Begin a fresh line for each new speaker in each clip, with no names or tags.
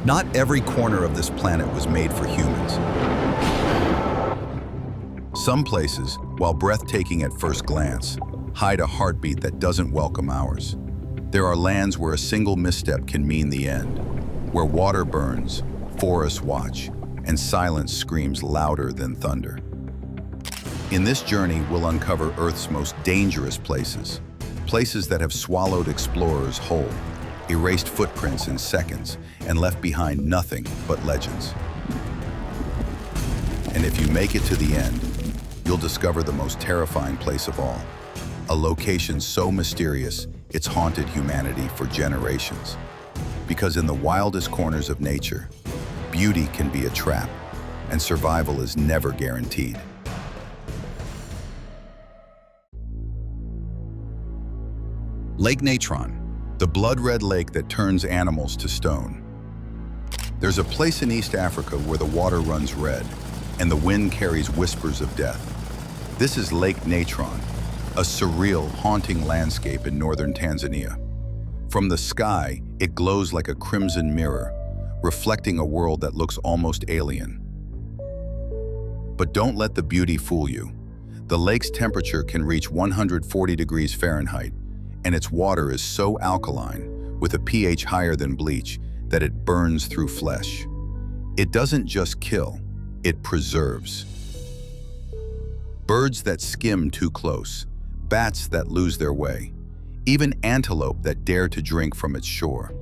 Not every corner of this planet was made for humans. Some places, while breathtaking at first glance, hide a heartbeat that doesn't welcome ours. There are lands where a single misstep can mean the end, where water burns, forests watch, and silence screams louder than thunder. In this journey, we'll uncover Earth's most dangerous places, places that have swallowed explorers whole, erased footprints in seconds, and left behind nothing but legends. And if you make it to the end, you'll discover the most terrifying place of all, a location so mysterious it's haunted humanity for generations. Because in the wildest corners of nature, beauty can be a trap, and survival is never guaranteed. Lake Natron, the blood-red lake that turns animals to stone. There's a place in East Africa where the water runs red, and the wind carries whispers of death. This is Lake Natron, a surreal, haunting landscape in northern Tanzania. From the sky, it glows like a crimson mirror, reflecting a world that looks almost alien. But don't let the beauty fool you. The lake's temperature can reach 140 degrees Fahrenheit, and its water is so alkaline, with a pH higher than bleach, that it burns through flesh. It doesn't just kill, it preserves. Birds that skim too close, bats that lose their way, even antelope that dare to drink from its shore.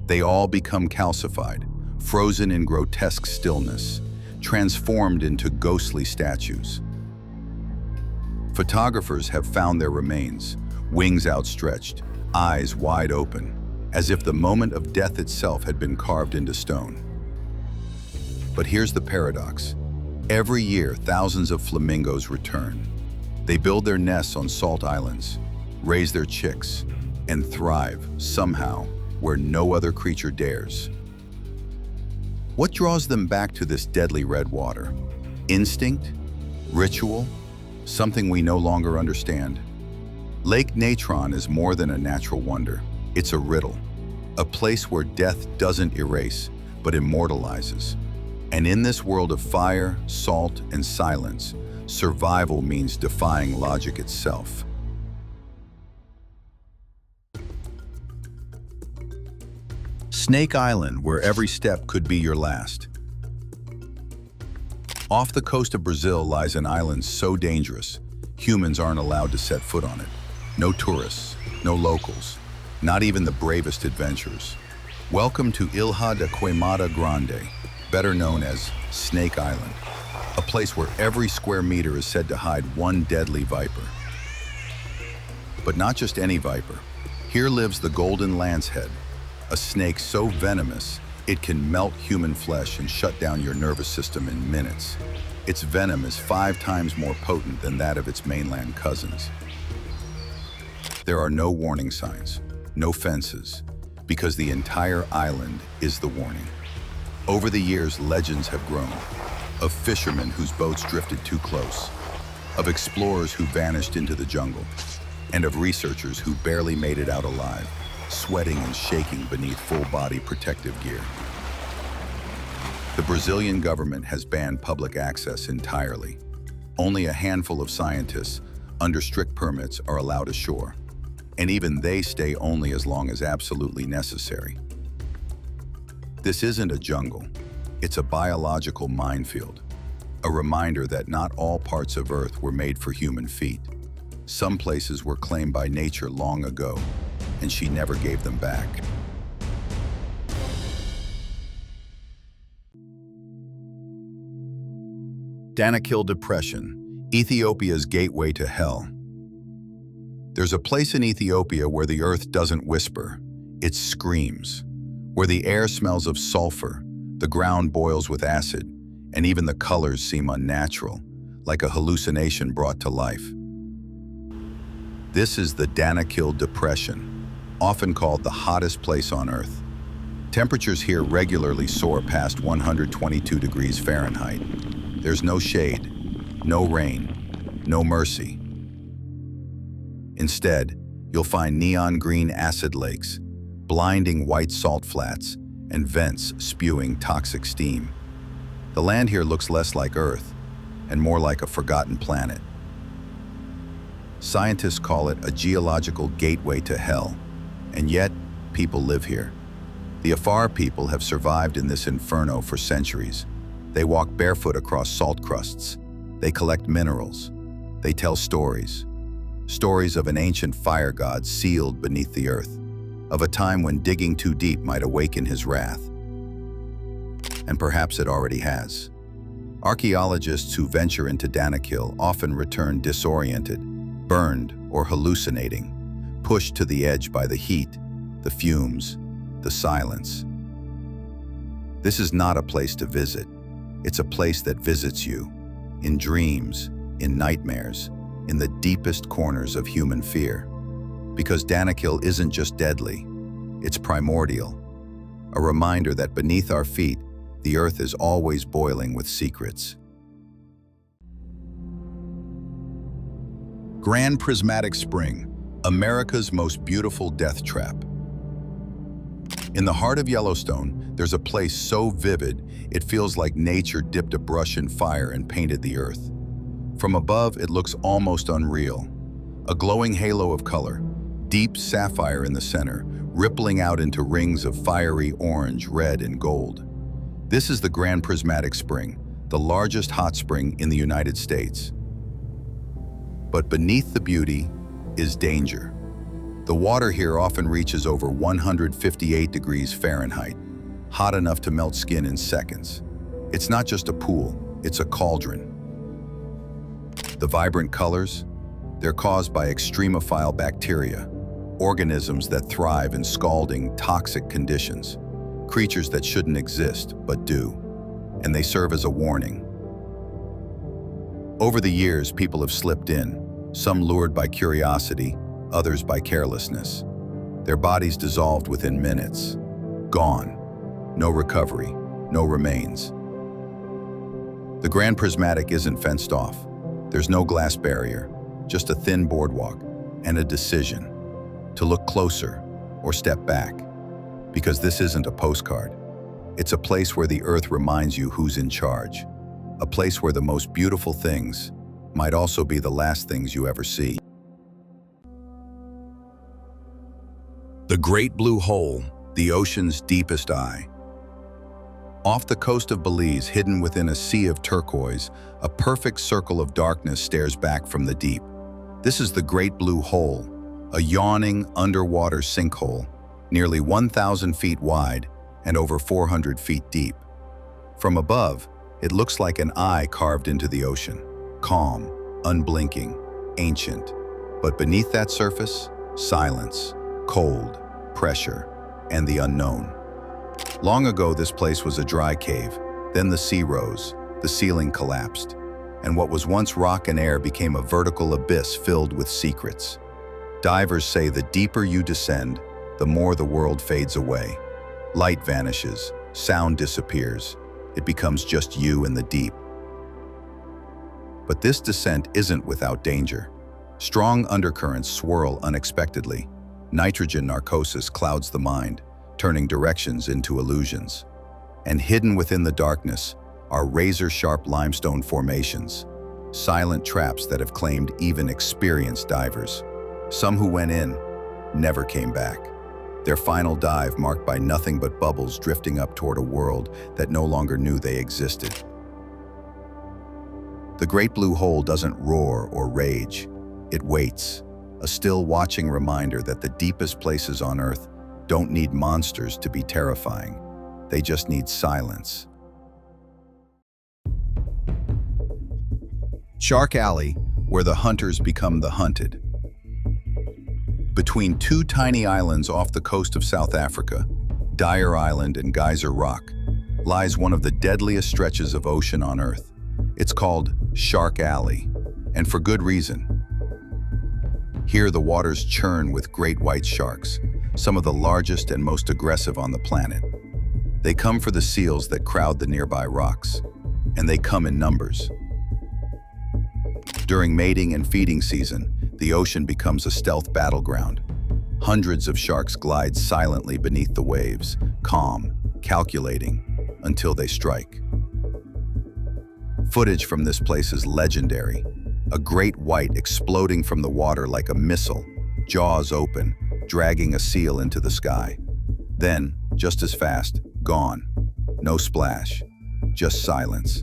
They all become calcified, frozen in grotesque stillness, transformed into ghostly statues. Photographers have found their remains, wings outstretched, eyes wide open, as if the moment of death itself had been carved into stone. But here's the paradox. Every year, thousands of flamingos return. They build their nests on salt islands, raise their chicks, and thrive, somehow, where no other creature dares. What draws them back to this deadly red water? Instinct? Ritual? Something we no longer understand? Lake Natron is more than a natural wonder. It's a riddle, a place where death doesn't erase, but immortalizes. And in this world of fire, salt, and silence, survival means defying logic itself. Snake Island, where every step could be your last. Off the coast of Brazil lies an island so dangerous, humans aren't allowed to set foot on it. No tourists, no locals, not even the bravest adventurers. Welcome to Ilha da Queimada Grande, better known as Snake Island, a place where every square meter is said to hide one deadly viper. But not just any viper. Here lives the golden lancehead, a snake so venomous it can melt human flesh and shut down your nervous system in minutes. Its venom is 5 times more potent than that of its mainland cousins. There are no warning signs, no fences, because the entire island is the warning. Over the years, legends have grown, of fishermen whose boats drifted too close, of explorers who vanished into the jungle, and of researchers who barely made it out alive, sweating and shaking beneath full-body protective gear. The Brazilian government has banned public access entirely. Only a handful of scientists, under strict permits, are allowed ashore, and even they stay only as long as absolutely necessary. This isn't a jungle, it's a biological minefield, a reminder that not all parts of Earth were made for human feet. Some places were claimed by nature long ago, and she never gave them back. Danakil Depression, Ethiopia's gateway to hell. There's a place in Ethiopia where the earth doesn't whisper, it screams, where the air smells of sulfur, the ground boils with acid, and even the colors seem unnatural, like a hallucination brought to life. This is the Danakil Depression, often called the hottest place on Earth. Temperatures here regularly soar past 122 degrees Fahrenheit. There's no shade, no rain, no mercy. Instead, you'll find neon green acid lakes, blinding white salt flats, and vents spewing toxic steam. The land here looks less like Earth and more like a forgotten planet. Scientists call it a geological gateway to hell, and yet people live here. The Afar people have survived in this inferno for centuries. They walk barefoot across salt crusts. They collect minerals. They tell stories. Stories of an ancient fire god sealed beneath the earth, of a time when digging too deep might awaken his wrath. And perhaps it already has. Archaeologists who venture into Danakil often return disoriented, burned, or hallucinating, pushed to the edge by the heat, the fumes, the silence. This is not a place to visit. It's a place that visits you, in dreams, in nightmares, in the deepest corners of human fear. Because Danakil isn't just deadly, it's primordial, a reminder that beneath our feet, the earth is always boiling with secrets. Grand Prismatic Spring, America's most beautiful death trap. In the heart of Yellowstone, there's a place so vivid, it feels like nature dipped a brush in fire and painted the earth. From above, it looks almost unreal. A glowing halo of color, deep sapphire in the center, rippling out into rings of fiery orange, red, and gold. This is the Grand Prismatic Spring, the largest hot spring in the United States. But beneath the beauty is danger. The water here often reaches over 158 degrees Fahrenheit, hot enough to melt skin in seconds. It's not just a pool, it's a cauldron. The vibrant colors, they're caused by extremophile bacteria, organisms that thrive in scalding, toxic conditions, creatures that shouldn't exist, but do, and they serve as a warning. Over the years, people have slipped in, some lured by curiosity, others by carelessness. Their bodies dissolved within minutes. Gone. No recovery. No remains. The Grand Prismatic isn't fenced off. There's no glass barrier, just a thin boardwalk and a decision to look closer or step back. Because this isn't a postcard. It's a place where the earth reminds you who's in charge. A place where the most beautiful things might also be the last things you ever see. The Great Blue Hole, the ocean's deepest eye. Off the coast of Belize, hidden within a sea of turquoise, a perfect circle of darkness stares back from the deep. This is the Great Blue Hole, a yawning underwater sinkhole, nearly 1,000 feet wide and over 400 feet deep. From above, it looks like an eye carved into the ocean, calm, unblinking, ancient. But beneath that surface, silence, cold, pressure, and the unknown. Long ago, this place was a dry cave. Then the sea rose, the ceiling collapsed, and what was once rock and air became a vertical abyss filled with secrets. Divers say the deeper you descend, the more the world fades away. Light vanishes, sound disappears. It becomes just you and the deep. But this descent isn't without danger. Strong undercurrents swirl unexpectedly. Nitrogen narcosis clouds the mind, turning directions into illusions. And hidden within the darkness are razor-sharp limestone formations, silent traps that have claimed even experienced divers. Some who went in never came back. Their final dive marked by nothing but bubbles drifting up toward a world that no longer knew they existed. The Great Blue Hole doesn't roar or rage. It waits, a still watching reminder that the deepest places on Earth don't need monsters to be terrifying. They just need silence. Shark Alley, where the hunters become the hunted. Between two tiny islands off the coast of South Africa, Dyer Island and Geyser Rock, lies one of the deadliest stretches of ocean on Earth. It's called Shark Alley, and for good reason. Here the waters churn with great white sharks, some of the largest and most aggressive on the planet. They come for the seals that crowd the nearby rocks, and they come in numbers. During mating and feeding season, the ocean becomes a stealth battleground. Hundreds of sharks glide silently beneath the waves, calm, calculating, until they strike. Footage from this place is legendary. A great white exploding from the water like a missile, jaws open, dragging a seal into the sky. Then, just as fast, gone. No splash, just silence.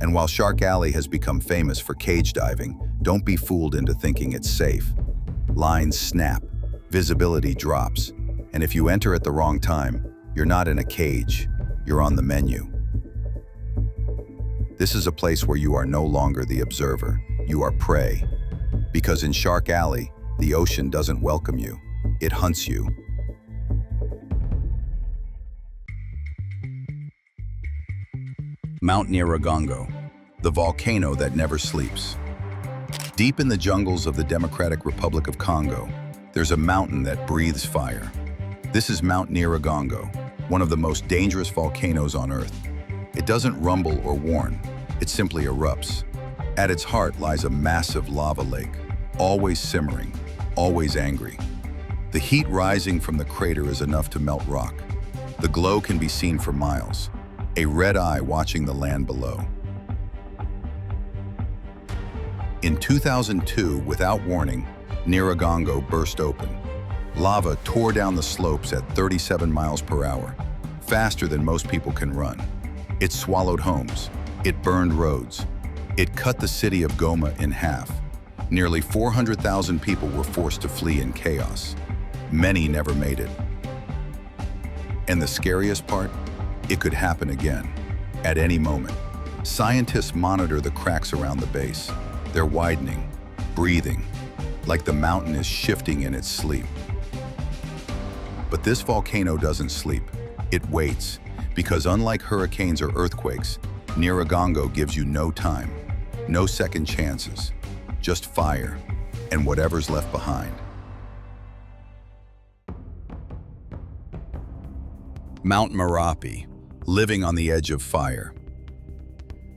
And while Shark Alley has become famous for cage diving, don't be fooled into thinking it's safe. Lines snap, visibility drops, and if you enter at the wrong time, you're not in a cage, you're on the menu. This is a place where you are no longer the observer, you are prey. Because in Shark Alley, the ocean doesn't welcome you, it hunts you. Mount Nyiragongo, the volcano that never sleeps. Deep in the jungles of the Democratic Republic of Congo, there's a mountain that breathes fire. This is Mount Nyiragongo, one of the most dangerous volcanoes on Earth. It doesn't rumble or warn, it simply erupts. At its heart lies a massive lava lake, always simmering, always angry. The heat rising from the crater is enough to melt rock. The glow can be seen for miles, a red eye watching the land below. In 2002, without warning, Nyiragongo burst open. Lava tore down the slopes at 37 miles per hour, faster than most people can run. It swallowed homes. It burned roads. It cut the city of Goma in half. Nearly 400,000 people were forced to flee in chaos. Many never made it. And the scariest part? It could happen again, at any moment. Scientists monitor the cracks around the base. They're widening, breathing, like the mountain is shifting in its sleep. But this volcano doesn't sleep. It waits, because unlike hurricanes or earthquakes, Nyiragongo gives you no time, no second chances, just fire and whatever's left behind. Mount Merapi, living on the edge of fire.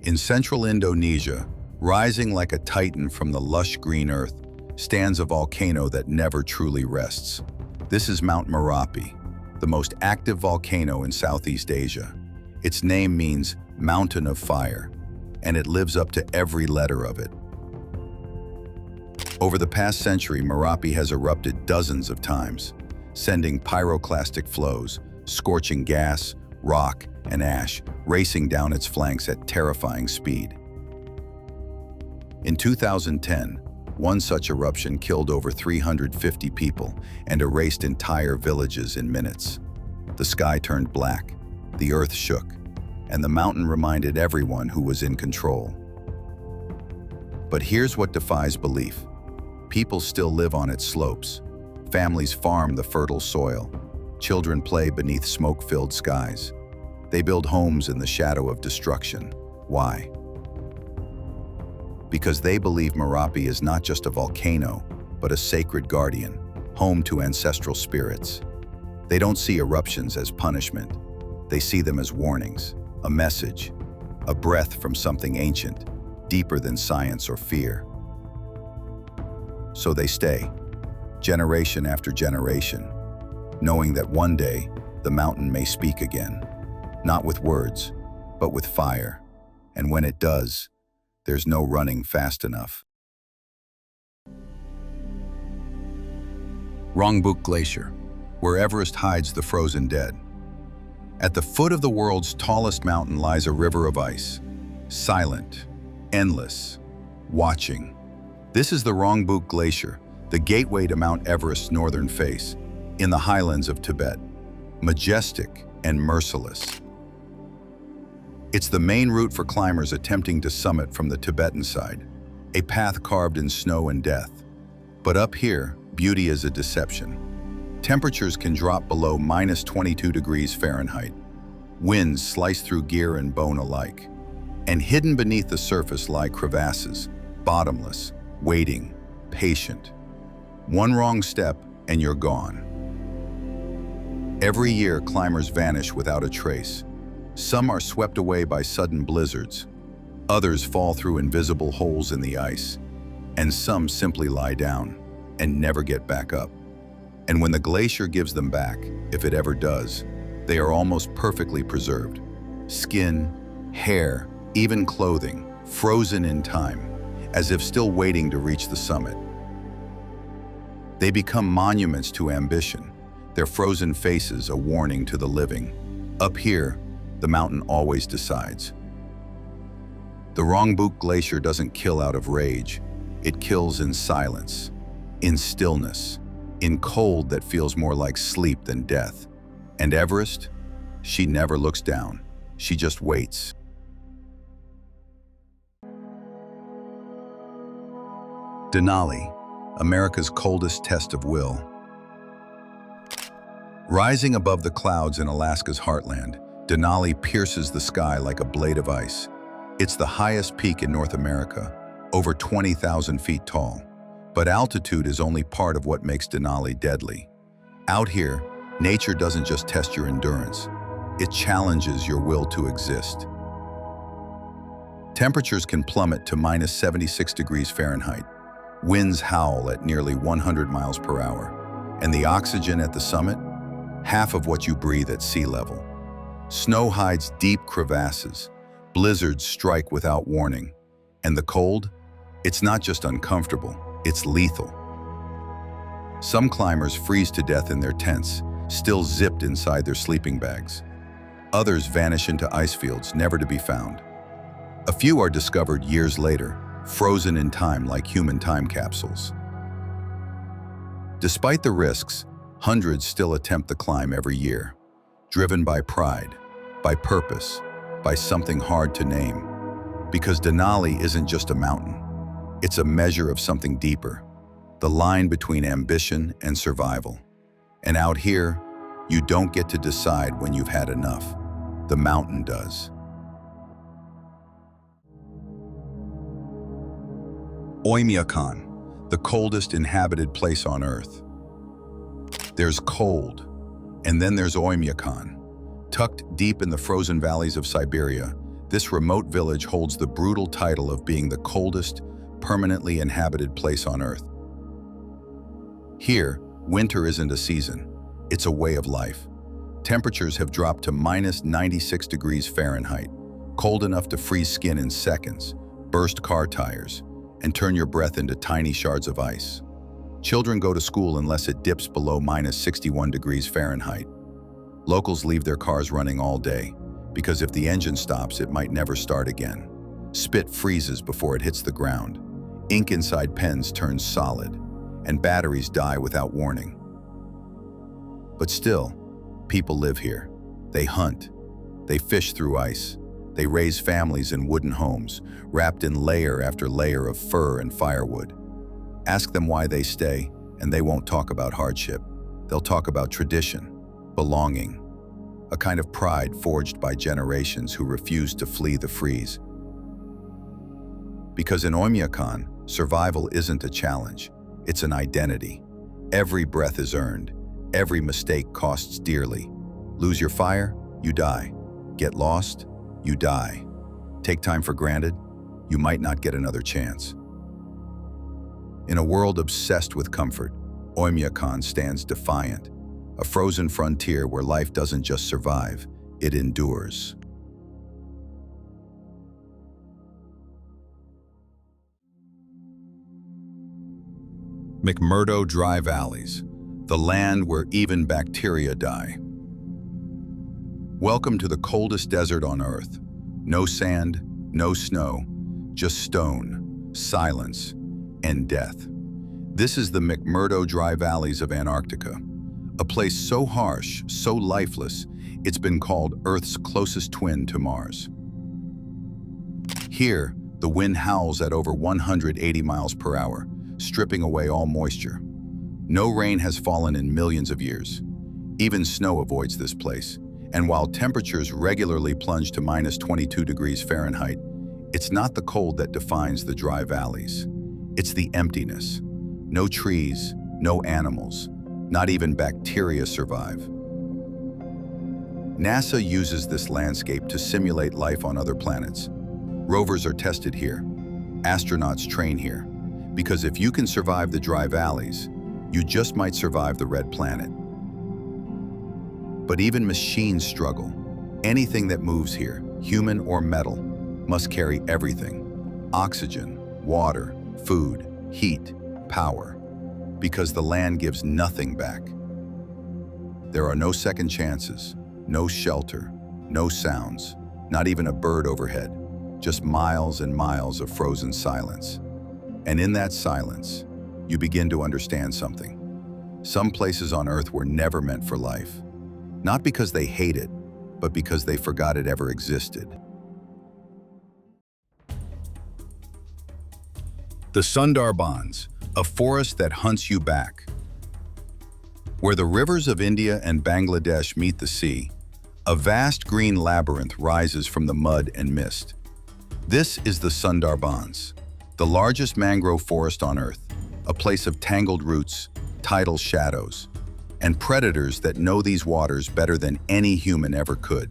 In central Indonesia, rising like a titan from the lush green earth, stands a volcano that never truly rests. This is Mount Merapi, the most active volcano in Southeast Asia. Its name means Mountain of Fire, and it lives up to every letter of it. Over the past century, Merapi has erupted dozens of times, sending pyroclastic flows, scorching gas, rock, and ash racing down its flanks at terrifying speed. In 2010, one such eruption killed over 350 people and erased entire villages in minutes. The sky turned black, the earth shook, and the mountain reminded everyone who was in control. But here's what defies belief. People still live on its slopes. Families farm the fertile soil. Children play beneath smoke-filled skies. They build homes in the shadow of destruction. Why? Because they believe Merapi is not just a volcano, but a sacred guardian, home to ancestral spirits. They don't see eruptions as punishment. They see them as warnings, a message, a breath from something ancient, deeper than science or fear. So they stay, generation after generation, knowing that one day the mountain may speak again, not with words, but with fire. And when it does, there's no running fast enough. Rongbuk Glacier, where Everest hides the frozen dead. At the foot of the world's tallest mountain lies a river of ice, silent, endless, watching. This is the Rongbuk Glacier, the gateway to Mount Everest's northern face, in the highlands of Tibet, majestic and merciless. It's the main route for climbers attempting to summit from the Tibetan side, a path carved in snow and death. But up here, beauty is a deception. Temperatures can drop below -22 degrees Fahrenheit. Winds slice through gear and bone alike. And hidden beneath the surface lie crevasses, bottomless, waiting, patient. One wrong step and you're gone. Every year, climbers vanish without a trace. Some are swept away by sudden blizzards. Others fall through invisible holes in the ice. And some simply lie down and never get back up. And when the glacier gives them back, if it ever does, They are almost perfectly preserved. Skin, hair, even clothing, frozen in time, as if still waiting to reach the summit. They become monuments to ambition, their frozen faces a warning to the living. Up here, the mountain always decides. The Rongbuk Glacier doesn't kill out of rage. It kills in silence, in stillness, in cold that feels more like sleep than death. And Everest? She never looks down. She just waits. Denali, America's coldest test of will. Rising above the clouds in Alaska's heartland, Denali pierces the sky like a blade of ice. It's the highest peak in North America, over 20,000 feet tall. But altitude is only part of what makes Denali deadly. Out here, nature doesn't just test your endurance, it challenges your will to exist. Temperatures can plummet to minus 76 degrees Fahrenheit. Winds howl at nearly 100 miles per hour. And the oxygen at the summit? Half of what you breathe at sea level. Snow hides deep crevasses. Blizzards strike without warning. And the cold? It's not just uncomfortable, it's lethal. Some climbers freeze to death in their tents, still zipped inside their sleeping bags. Others vanish into ice fields, never to be found. A few are discovered years later, frozen in time like human time capsules. Despite the risks, hundreds still attempt the climb every year, driven by pride, by purpose, by something hard to name. Because Denali isn't just a mountain, it's a measure of something deeper, the line between ambition and survival. And out here, you don't get to decide when you've had enough. The mountain does. Oymyakon, the coldest inhabited place on Earth. There's cold, and then there's Oymyakon. Tucked deep in the frozen valleys of Siberia, this remote village holds the brutal title of being the coldest, permanently inhabited place on Earth. Here, winter isn't a season, it's a way of life. Temperatures have dropped to minus 96 degrees Fahrenheit, cold enough to freeze skin in seconds, burst car tires, and turn your breath into tiny shards of ice. Children go to school unless it dips below minus 61 degrees Fahrenheit. Locals leave their cars running all day, because if the engine stops, it might never start again. Spit freezes before it hits the ground. Ink inside pens turns solid, and batteries die without warning. But still, people live here. They hunt. They fish through ice. They raise families in wooden homes, wrapped in layer after layer of fur and firewood. Ask them why they stay, and they won't talk about hardship. They'll talk about tradition, belonging, a kind of pride forged by generations who refuse to flee the freeze. Because in Oymyakon, survival isn't a challenge, it's an identity. Every breath is earned, every mistake costs dearly. Lose your fire, you die. Get lost, you die. Take time for granted, you might not get another chance. In a world obsessed with comfort, Oymyakon stands defiant, a frozen frontier where life doesn't just survive, it endures. McMurdo dry valleys, the land where even bacteria die. Welcome to the coldest desert on Earth. No sand, no snow, just stone, silence, and death. This is the McMurdo dry valleys of Antarctica, a place so harsh, so lifeless, it's been called Earth's closest twin to Mars. Here, the wind howls at over 180 miles per hour, stripping away all moisture. No rain has fallen in millions of years. Even snow avoids this place. And while temperatures regularly plunge to minus 22 degrees Fahrenheit, it's not the cold that defines the dry valleys. It's the emptiness. No trees, no animals, not even bacteria survive. NASA uses this landscape to simulate life on other planets. Rovers are tested here. Astronauts train here. Because if you can survive the dry valleys, you just might survive the red planet. But even machines struggle. Anything that moves here, human or metal, must carry everything: oxygen, water, food, heat, power, because the land gives nothing back. There are no second chances, no shelter, no sounds, not even a bird overhead, just miles and miles of frozen silence. And in that silence, you begin to understand something. Some places on Earth were never meant for life, not because they hate it, but because they forgot it ever existed. The Sundarbans, a forest that hunts you back. Where the rivers of India and Bangladesh meet the sea, a vast green labyrinth rises from the mud and mist. This is the Sundarbans, the largest mangrove forest on Earth, a place of tangled roots, tidal shadows, and predators that know these waters better than any human ever could.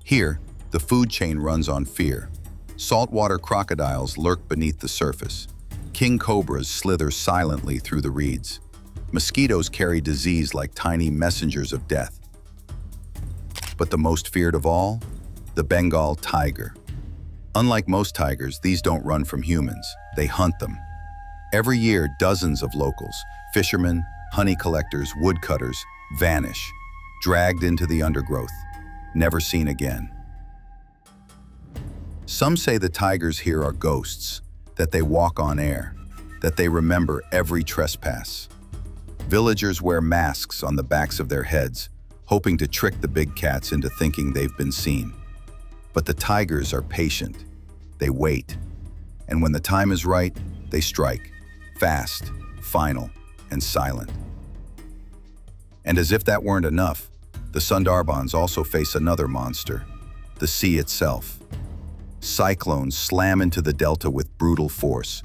Here, the food chain runs on fear. Saltwater crocodiles lurk beneath the surface. King cobras slither silently through the reeds. Mosquitoes carry disease like tiny messengers of death. But the most feared of all? The Bengal tiger. Unlike most tigers, these don't run from humans, they hunt them. Every year, dozens of locals, fishermen, honey collectors, woodcutters, vanish, dragged into the undergrowth, never seen again. Some say the tigers here are ghosts, that they walk on air, that they remember every trespass. Villagers wear masks on the backs of their heads, hoping to trick the big cats into thinking they've been seen. But the tigers are patient. They wait. And when the time is right, they strike. Fast, final, and silent. And as if that weren't enough, the Sundarbans also face another monster, the sea itself. Cyclones slam into the delta with brutal force.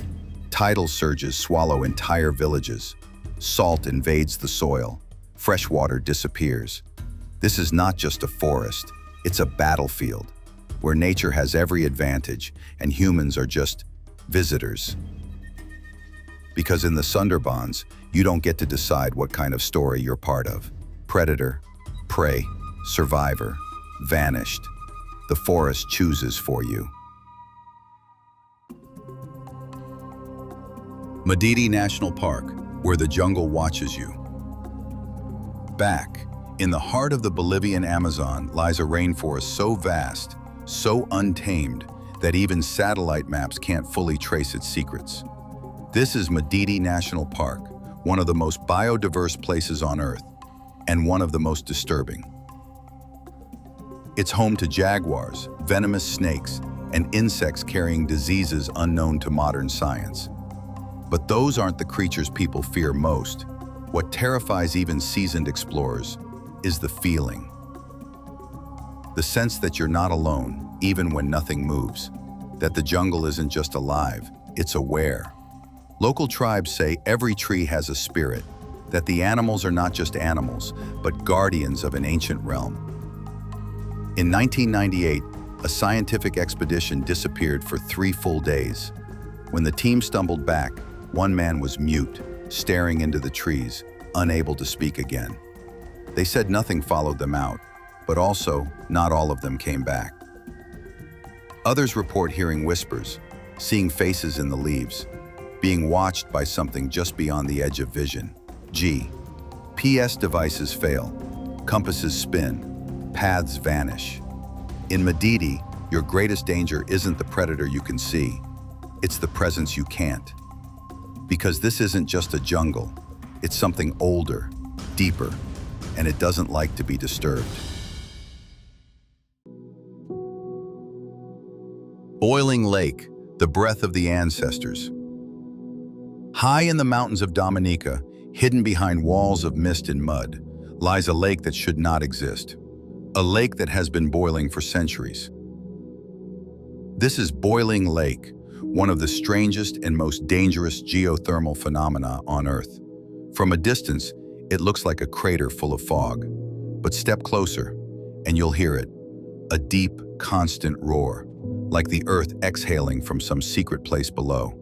Tidal surges swallow entire villages. Salt invades the soil. Fresh water disappears. This is not just a forest, it's a battlefield, where nature has every advantage and humans are just visitors. Because in the Sundarbans, you don't get to decide what kind of story you're part of. Predator, prey, survivor, vanished. The forest chooses for you. Madidi National Park, where the jungle watches you. Back, in the heart of the Bolivian Amazon lies a rainforest so vast, so untamed, that even satellite maps can't fully trace its secrets. This is Madidi National Park, one of the most biodiverse places on Earth, and one of the most disturbing. It's home to jaguars, venomous snakes, and insects carrying diseases unknown to modern science. But those aren't the creatures people fear most. What terrifies even seasoned explorers is the feeling. The sense that you're not alone, even when nothing moves. That the jungle isn't just alive, it's aware. Local tribes say every tree has a spirit, that the animals are not just animals, but guardians of an ancient realm. In 1998, a scientific expedition disappeared for 3 full days. When the team stumbled back, one man was mute, staring into the trees, unable to speak again. They said nothing followed them out, but also not all of them came back. Others report hearing whispers, seeing faces in the leaves, being watched by something just beyond the edge of vision. GPS devices fail, compasses spin, paths vanish. In Madidi, your greatest danger isn't the predator you can see, it's the presence you can't. Because this isn't just a jungle, it's something older, deeper, and it doesn't like to be disturbed. Boiling Lake, the breath of the ancestors. High in the mountains of Dominica, hidden behind walls of mist and mud, lies a lake that should not exist. A lake that has been boiling for centuries. This is Boiling Lake, one of the strangest and most dangerous geothermal phenomena on Earth. From a distance, it looks like a crater full of fog. But step closer, and you'll hear it. A deep, constant roar, like the Earth exhaling from some secret place below.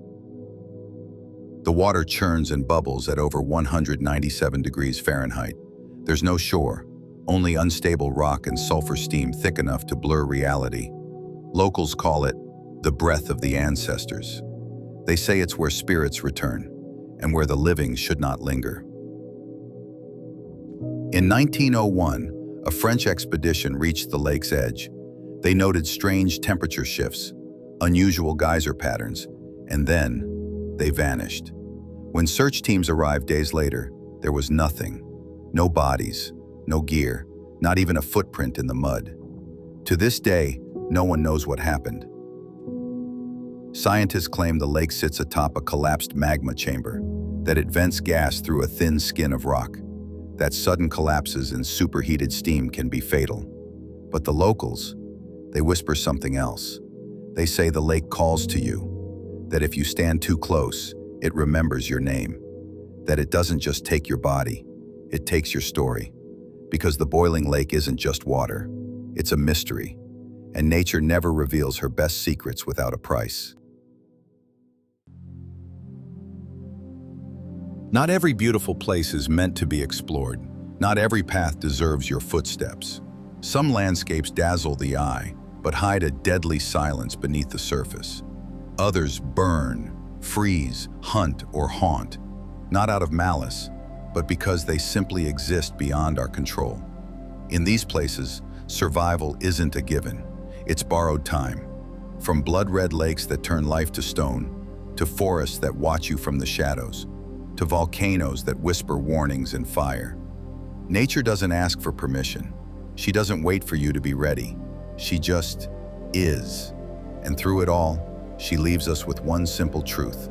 The water churns and bubbles at over 197 degrees Fahrenheit. There's no shore, only unstable rock and sulfur steam thick enough to blur reality. Locals call it the breath of the ancestors. They say it's where spirits return and where the living should not linger. In 1901, a French expedition reached the lake's edge. They noted strange temperature shifts, unusual geyser patterns, and then they vanished. When search teams arrived days later, there was nothing. No bodies, no gear, not even a footprint in the mud. To this day, no one knows what happened. Scientists claim the lake sits atop a collapsed magma chamber, that it vents gas through a thin skin of rock. That sudden collapses and superheated steam can be fatal. But the locals, they whisper something else. They say the lake calls to you, that if you stand too close, it remembers your name, that it doesn't just take your body, it takes your story. Because the boiling lake isn't just water, it's a mystery, and nature never reveals her best secrets without a price. Not every beautiful place is meant to be explored. Not every path deserves your footsteps. Some landscapes dazzle the eye, but hide a deadly silence beneath the surface. Others burn, freeze, hunt, or haunt, not out of malice, but because they simply exist beyond our control. In these places, survival isn't a given. It's borrowed time. From blood-red lakes that turn life to stone, to forests that watch you from the shadows, to volcanoes that whisper warnings in fire. Nature doesn't ask for permission. She doesn't wait for you to be ready. She just is. And through it all, she leaves us with one simple truth.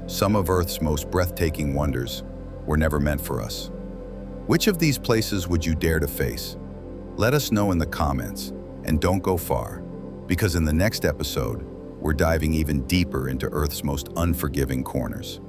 Some of Earth's most breathtaking wonders were never meant for us. Which of these places would you dare to face? Let us know in the comments, and don't go far, because in the next episode, we're diving even deeper into Earth's most unforgiving corners.